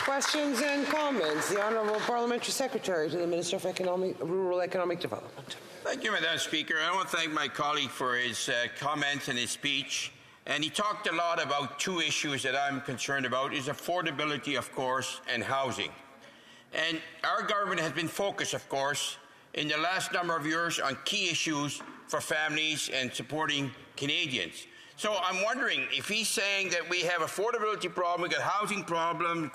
Questions and comments. The Honourable Parliamentary Secretary to the Minister of Rural Economic Development. Thank you, Madam Speaker. I want to thank my colleague for his comments and his speech. And he talked a lot about two issues that I'm concerned about, is affordability, of course, and housing. And our government has been focused, of course, in the last number of years on key issues for families and supporting Canadians. So I'm wondering if he's saying that we have affordability problem, we got housing problem,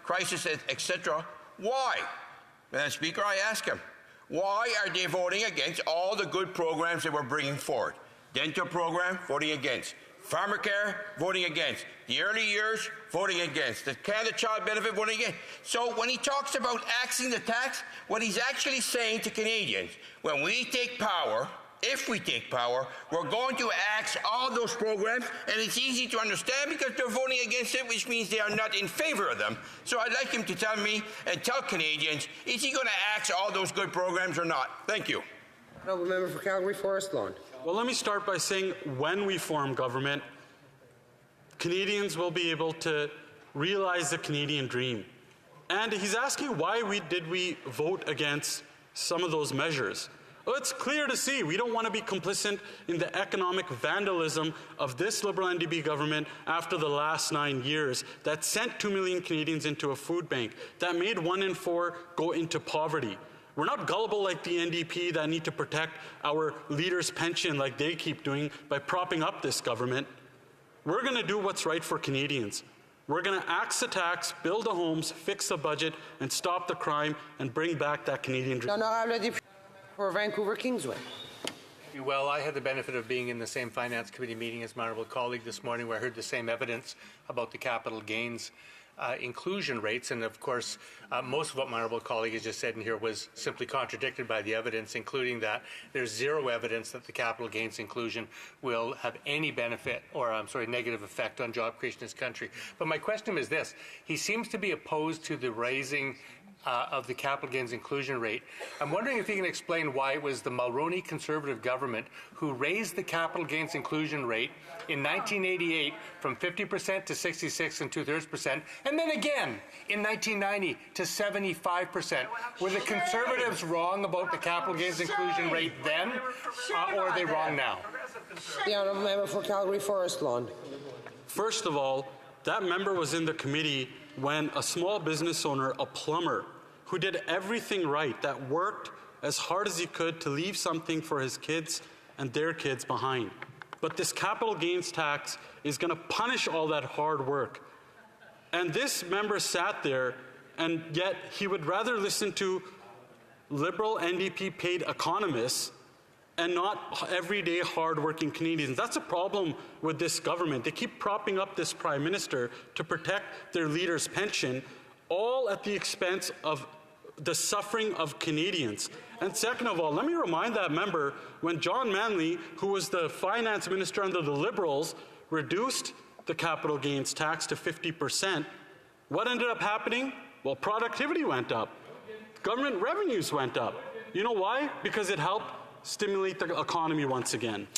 crisis, etc. Why? Madam Speaker, I ask him, why are they voting against all the good programs that we're bringing forward? Dental program, voting against. Farmer care, voting against. The early years, voting against. The Canada Child Benefit, voting against. So when he talks about axing the tax, what he's actually saying to Canadians, when we take power, if we take power, we're going to axe all those programs, and it's easy to understand because they're voting against it, which means they are not in favour of them. So I'd like him to tell me and tell Canadians, is he going to axe all those good programs or not? Thank you. Honourable Member for Calgary Forest Lawn. Well, let me start by saying when we form government, Canadians will be able to realize the Canadian dream. And he's asking why did we vote against some of those measures. Well, it's clear to see we don't want to be complicit in the economic vandalism of this Liberal-NDP government after the last 9 years that sent 2 million Canadians into a food bank, that made 1 in 4 go into poverty. We're not gullible like the NDP that need to protect our leaders' pension like they keep doing by propping up this government. We're going to do what's right for Canadians. We're going to axe the tax, build the homes, fix the budget, and stop the crime and bring back that Canadian dream. For Vancouver Kingsway. Well, I had the benefit of being in the same Finance Committee meeting as my honourable colleague this morning, where I heard the same evidence about the capital gains inclusion rates, and of course most of what my honourable colleague has just said in here was simply contradicted by the evidence, including that there's zero evidence that the capital gains inclusion will have any benefit or negative effect on job creation in this country. But my question is this: he seems to be opposed to the raising of the capital gains inclusion rate. I'm wondering if he can explain why it was the Mulroney Conservative government who raised the capital gains inclusion rate in 1988 from 50% to 66 2/3%, and then again in 1990 to 75%. Were the Conservatives wrong about the capital gains inclusion rate then, or are they wrong now? The Honourable Member for Calgary Forest Lawn. First of all, that member was in the committee when a small business owner, a plumber, who did everything right, that worked as hard as he could to leave something for his kids and their kids behind. But this capital gains tax is going to punish all that hard work. And this member sat there, and yet he would rather listen to Liberal-NDP paid economists and not everyday hard-working Canadians. That's a problem with this government. They keep propping up this Prime Minister to protect their leader's pension, all at the expense of the suffering of Canadians. And second of all, let me remind that member, when John Manley, who was the finance minister under the Liberals, reduced the capital gains tax to 50%, what ended up happening? Well, productivity went up. Government revenues went up. You know why? Because it helped stimulate the economy once again.